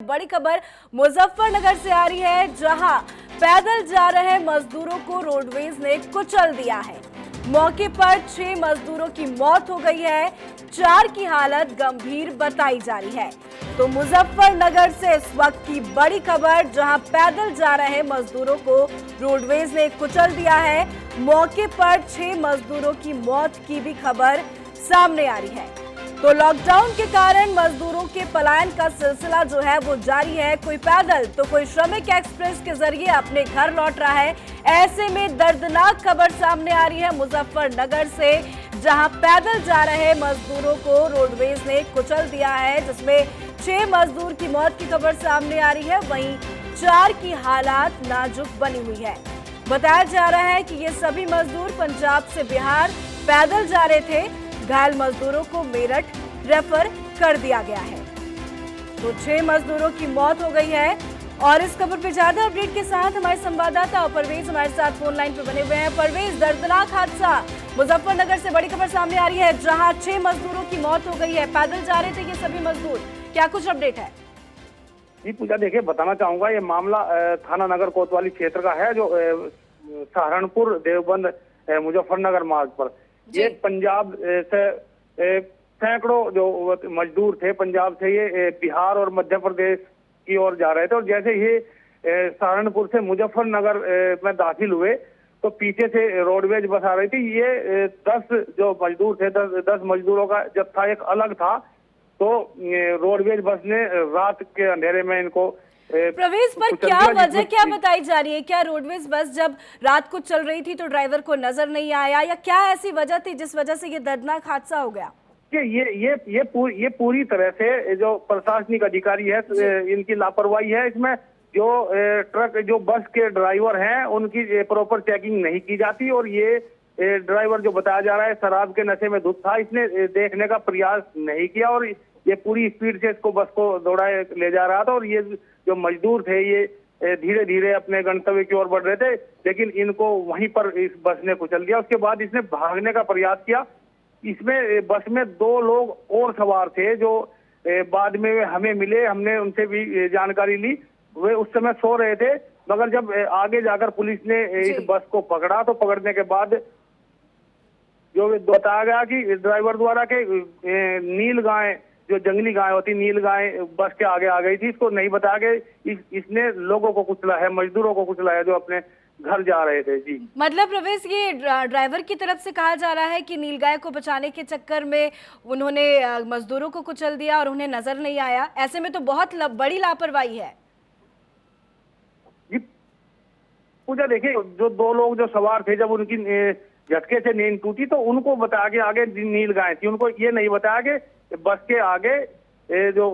बड़ी खबर मुजफ्फरनगर से आ रही है, जहां पैदल जा रहे मजदूरों को रोडवेज ने कुचल दिया है। मौके पर 6 मजदूरों की मौत हो गई है, 4 की हालत गंभीर बताई जा रही है। तो मुजफ्फरनगर से इस वक्त की बड़ी खबर, जहां पैदल जा रहे मजदूरों को रोडवेज ने कुचल दिया है। मौके पर 6 मजदूरों की मौत की भी खबर सामने आ रही है। तो लॉकडाउन के कारण मजदूरों के पलायन का सिलसिला जो है वो जारी है। कोई पैदल तो कोई श्रमिक एक्सप्रेस के जरिए अपने घर लौट रहा है। ऐसे में दर्दनाक खबर सामने आ रही है मुजफ्फरनगर से, जहां पैदल जा रहे मजदूरों को रोडवेज ने कुचल दिया है, जिसमें 6 मजदूर की मौत की खबर सामने आ रही है। वहीं 4 की हालात नाजुक बनी हुई है। बताया जा रहा है कि ये सभी मजदूर पंजाब से बिहार पैदल जा रहे थे। घायल मजदूरों को मेरठ रेफर कर दिया गया है। तो 6 मजदूरों की मौत हो गई है। और इस खबर पर ज्यादा अपडेट के साथ हमारे संवाददाता परवेज हमारे साथ फोन लाइन पर बने हुए हैं। परवेज, दर्दनाक हादसा मुजफ्फरनगर से बड़ी खबर सामने आ रही है, जहां 6 मजदूरों की मौत हो गई है। पैदल जा रहे थे ये सभी मजदूर, क्या कुछ अपडेट है? जी पूजा, देखिए बताना चाहूंगा, ये मामला थाना नगर कोतवाली क्षेत्र का है, जो सहारनपुर देवबंद मुजफ्फरनगर मार्ग पर। ये पंजाब से सैकड़ों जो मजदूर थे पंजाब से, ये बिहार और मध्य प्रदेश की ओर जा रहे थे। और जैसे ये सहारनपुर से मुजफ्फरनगर में दाखिल हुए तो पीछे से रोडवेज बस आ रही थी। ये 10 जो मजदूर थे, 10 मजदूरों का जत्था एक अलग था। तो रोडवेज बस ने रात के अंधेरे में इनको प्रवेश पर क्या वजह क्या बताई जा रही है? क्या रोडवेज बस जब रात को चल रही थी तो ड्राइवर को नजर नहीं आया, या क्या ऐसी वजह थी जिस वजह से ये दर्दनाक हादसा हो गया? ये पूरी तरह से जो प्रशासनिक अधिकारी है इनकी लापरवाही है। इसमें जो ट्रक जो बस के ड्राइवर हैं उनकी प्रॉपर चेकिंग नहीं की जाती। और ये ड्राइवर जो बताया जा रहा है शराब के नशे में धुत था, इसने देखने का प्रयास नहीं किया और ये पूरी स्पीड से इसको बस को दौड़ाए ले जा रहा था। और ये जो मजदूर थे ये धीरे धीरे अपने गंतव्य की ओर बढ़ रहे थे, लेकिन इनको वहीं पर इस बस ने कुचल दिया। उसके बाद इसने भागने का प्रयास किया। इसमें बस में 2 लोग और सवार थे जो बाद में हमें मिले, हमने उनसे भी जानकारी ली। वे उस समय सो रहे थे, मगर जब आगे जाकर पुलिस ने इस बस को पकड़ा तो पकड़ने के बाद जो बताया गया कि ड्राइवर द्वारा के नील गाय, जो जंगली गाय होती, नील गाय बस के आगे आ गई थी। इसको नहीं बताया कि इसने लोगों को कुचला है, मजदूरों को कुचला है जो अपने घर जा रहे थे। जी मतलब प्रवेश, ये ड्राइवर की तरफ से कहा जा रहा है कि नीलगाय को बचाने के चक्कर में उन्होंने मजदूरों को कुचल दिया और उन्हें नजर नहीं आया। ऐसे में तो बहुत बड़ी लापरवाही है। जी पूजा, देखिए जो 2 लोग जो सवार थे, जब उनकी झटके से नींद टूटी तो उनको बताया कि आगे नील गाय थी। उनको ये नहीं बताया कि बस के आगे जो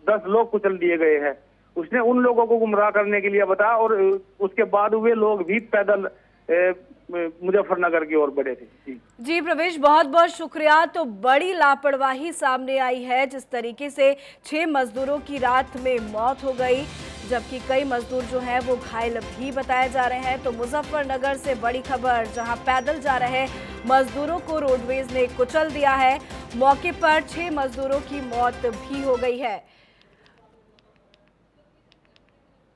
10 लोग कुचल दिए गए हैं। उसने उन लोगों को गुमराह करने के लिए बताया और उसके बाद वे लोग भी पैदल मुजफ्फरनगर की ओर बढ़े थे। जी प्रवेश, बहुत बहुत शुक्रिया। तो बड़ी लापरवाही सामने आई है, जिस तरीके से 6 मजदूरों की रात में मौत हो गई, जबकि कई मजदूर जो हैं वो घायल भी बताए जा रहे हैं। तो मुजफ्फरनगर से बड़ी खबर, जहां पैदल जा रहे मजदूरों को रोडवेज ने कुचल दिया है। मौके पर 6 मजदूरों की मौत भी हो गई है।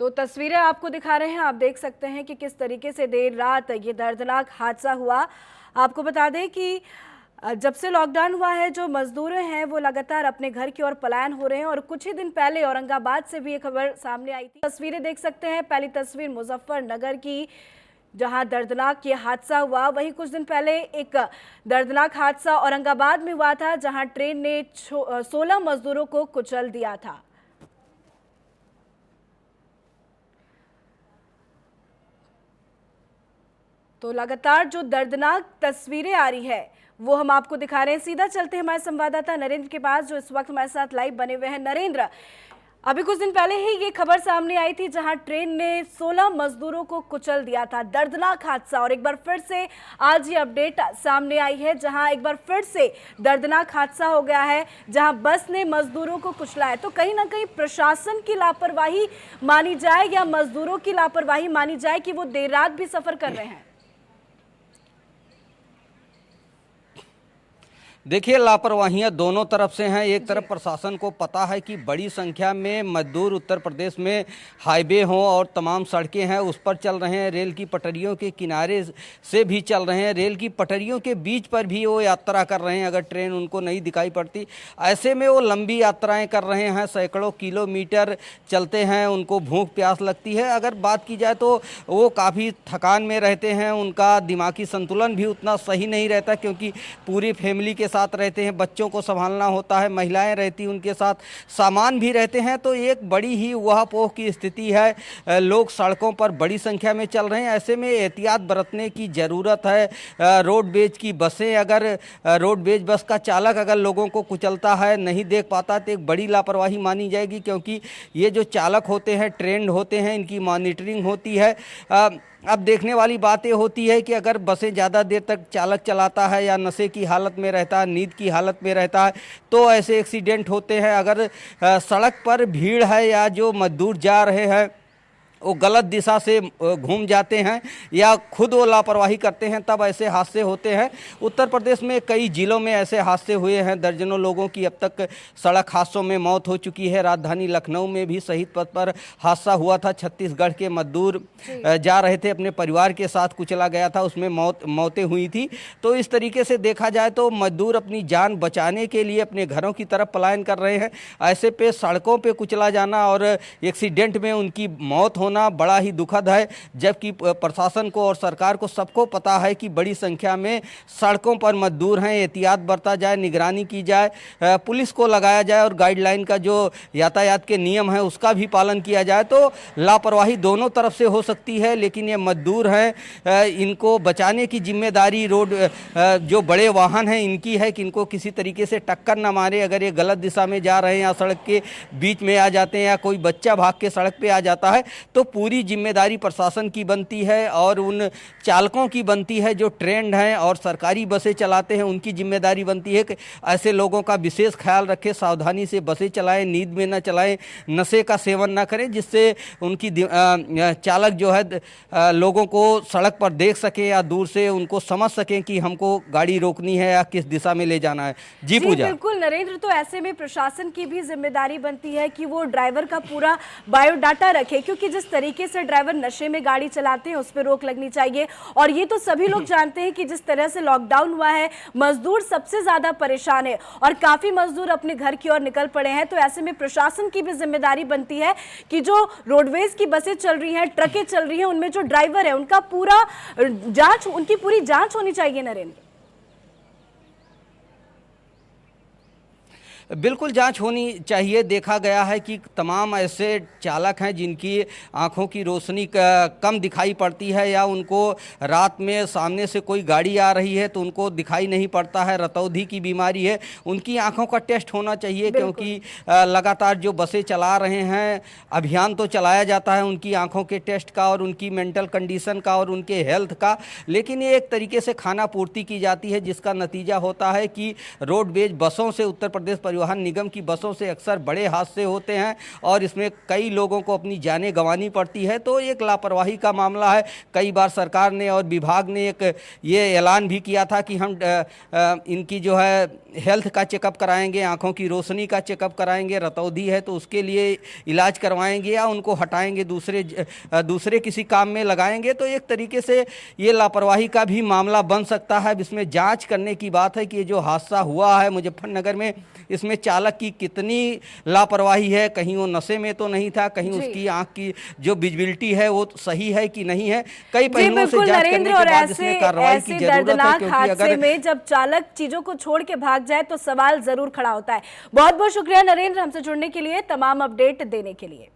तो तस्वीरें आपको दिखा रहे हैं, आप देख सकते हैं कि किस तरीके से देर रात ये दर्दनाक हादसा हुआ। आपको बता दें कि जब से लॉकडाउन हुआ है, जो मजदूर हैं वो लगातार अपने घर की ओर पलायन हो रहे हैं। और कुछ ही दिन पहले औरंगाबाद से भी ये खबर सामने आई थी। तस्वीरें देख सकते हैं, पहली तस्वीर मुजफ्फरनगर की, जहां दर्दनाक ये हादसा हुआ। वहीं कुछ दिन पहले एक दर्दनाक हादसा औरंगाबाद में हुआ था, जहां ट्रेन ने 16 मजदूरों को कुचल दिया था। तो लगातार जो दर्दनाक तस्वीरें आ रही है वो हम आपको दिखा रहे हैं। सीधा चलते हैं हमारे संवाददाता नरेंद्र के पास, जो इस वक्त हमारे साथ लाइव बने हुए हैं। नरेंद्र, अभी कुछ दिन पहले ही ये खबर सामने आई थी, जहां ट्रेन ने 16 मजदूरों को कुचल दिया था। दर्दनाक हादसा, और एक बार फिर से आज ये अपडेट सामने आई है, जहां एक बार फिर से दर्दनाक हादसा हो गया है, जहां बस ने मजदूरों को कुचला है। तो कहीं ना कहीं प्रशासन की लापरवाही मानी जाए या मजदूरों की लापरवाही मानी जाए कि वो देर रात भी सफर कर रहे हैं? देखिए, लापरवाहियां दोनों तरफ से हैं। एक तरफ प्रशासन को पता है कि बड़ी संख्या में मजदूर उत्तर प्रदेश में हाईवे हों और तमाम सड़कें हैं उस पर चल रहे हैं, रेल की पटरियों के किनारे से भी चल रहे हैं, रेल की पटरियों के बीच पर भी वो यात्रा कर रहे हैं। अगर ट्रेन उनको नहीं दिखाई पड़ती, ऐसे में वो लंबी यात्राएं कर रहे हैं, सैकड़ों किलोमीटर चलते हैं, उनको भूख प्यास लगती है। अगर बात की जाए तो वो काफ़ी थकान में रहते हैं, उनका दिमागी संतुलन भी उतना सही नहीं रहता, क्योंकि पूरी फैमिली के साथ रहते हैं, बच्चों को संभालना होता है, महिलाएं रहती उनके साथ, सामान भी रहते हैं। तो एक बड़ी ही उहापोह की स्थिति है। लोग सड़कों पर बड़ी संख्या में चल रहे हैं, ऐसे में एहतियात बरतने की ज़रूरत है। रोडवेज की बसें, अगर रोडवेज बस का चालक अगर लोगों को कुचलता है, नहीं देख पाता, तो एक बड़ी लापरवाही मानी जाएगी, क्योंकि ये जो चालक होते हैं ट्रेंड होते हैं, इनकी मॉनिटरिंग होती है। अब देखने वाली बात ये होती है कि अगर बसें ज़्यादा देर तक चालक चलाता है या नशे की हालत में रहता है, नींद की हालत में रहता है, तो ऐसे एक्सीडेंट होते हैं। अगर सड़क पर भीड़ है या जो मजदूर जा रहे हैं वो गलत दिशा से घूम जाते हैं या खुद वो लापरवाही करते हैं, तब ऐसे हादसे होते हैं। उत्तर प्रदेश में कई जिलों में ऐसे हादसे हुए हैं, दर्जनों लोगों की अब तक सड़क हादसों में मौत हो चुकी है। राजधानी लखनऊ में भी शहीद पथ पर हादसा हुआ था, छत्तीसगढ़ के मजदूर जा रहे थे, अपने परिवार के साथ कुचला गया था, उसमें मौतें हुई थी। तो इस तरीके से देखा जाए तो मजदूर अपनी जान बचाने के लिए अपने घरों की तरफ पलायन कर रहे हैं। ऐसे पे सड़कों पर कुचला जाना और एक्सीडेंट में उनकी मौत होना बड़ा ही दुखद है, जबकि प्रशासन को और सरकार को सबको पता है कि बड़ी संख्या में सड़कों पर मजदूर हैं। एहतियात बरता जाए, निगरानी की जाए, पुलिस को लगाया जाए और गाइडलाइन का जो यातायात के नियम है उसका भी पालन किया जाए, तो लापरवाही दोनों तरफ से हो सकती है। लेकिन ये मजदूर हैं, इनको बचाने की जिम्मेदारी रोड जो बड़े वाहन हैं इनकी है कि इनको किसी तरीके से टक्कर न मारे। अगर ये गलत दिशा में जा रहे हैं या सड़क के बीच में आ जाते हैं या कोई बच्चा भाग के सड़क पे आ जाता है, तो पूरी जिम्मेदारी प्रशासन की बनती है और उन चालकों की बनती है जो ट्रेंड हैं और सरकारी बसें चलाते हैं, उनकी जिम्मेदारी बनती है कि ऐसे लोगों का विशेष ख्याल रखें, सावधानी से बसें चलाएं, नींद में न चलाएं, नशे का सेवन न करें, जिससे उनकी चालक जो है लोगों को सड़क पर देख सकें या दूर से उनको समझ सकें कि हमको गाड़ी रोकनी है या किस दिशा में ले जाना है। जी पूजा। बिल्कुल नरेंद्र, तो ऐसे में प्रशासन की भी जिम्मेदारी बनती है कि वो ड्राइवर का पूरा बायोडाटा रखे, क्योंकि जिस तरीके से ड्राइवर नशे में गाड़ी चलाते हैं उस पर रोक लगनी चाहिए। और ये तो सभी लोग जानते हैं कि जिस तरह से लॉकडाउन हुआ है, मजदूर सबसे ज्यादा परेशान है और काफी मजदूर अपने घर की ओर निकल पड़े हैं। तो ऐसे में प्रशासन की भी जिम्मेदारी बनती है कि जो रोडवेज की बसें चल रही हैं, ट्रकें चल रही हैं, उनमें जो ड्राइवर है उनका पूरा जांच, उनकी पूरी जांच होनी चाहिए नरेंद्र। बिल्कुल जांच होनी चाहिए। देखा गया है कि तमाम ऐसे चालक हैं जिनकी आंखों की रोशनी कम दिखाई पड़ती है या उनको रात में सामने से कोई गाड़ी आ रही है तो उनको दिखाई नहीं पड़ता है, रतौंधी की बीमारी है, उनकी आंखों का टेस्ट होना चाहिए, क्योंकि लगातार जो बसें चला रहे हैं, अभियान तो चलाया जाता है उनकी आंखों के टेस्ट का और उनकी मेंटल कंडीशन का और उनके हेल्थ का, लेकिन ये एक तरीके से खाना पूर्ति की जाती है, जिसका नतीजा होता है कि रोडवेज बसों से, उत्तर प्रदेश परिवहन निगम की बसों से अक्सर बड़े हादसे होते हैं और इसमें कई लोगों को अपनी जानें गंवानी पड़ती है। तो एक लापरवाही का मामला है। कई बार सरकार ने और विभाग ने एक ये ऐलान भी किया था कि हम इनकी जो है हेल्थ का चेकअप कराएंगे, आंखों की रोशनी का चेकअप कराएंगे, रतौंधी है तो उसके लिए इलाज करवाएंगे या उनको हटाएंगे, दूसरे किसी काम में लगाएंगे। तो एक तरीके से ये लापरवाही का भी मामला बन सकता है। इसमें जांच करने की बात है कि ये जो हादसा हुआ है मुजफ्फरनगर में, इसमें चालक की कितनी लापरवाही है, कहीं वो नशे में तो नहीं था, कहीं उसकी आंख की जो विजिबिलिटी है वो सही है कि नहीं है, कई पहलुओं से जांच करने के बाद इसमें कार्रवाई की जरूरत है। क्योंकि अगर में जब चालक चीजों को छोड़ के भाग जाए तो सवाल जरूर खड़ा होता है। बहुत बहुत शुक्रिया नरेंद्र, हमसे जुड़ने के लिए, तमाम अपडेट देने के लिए।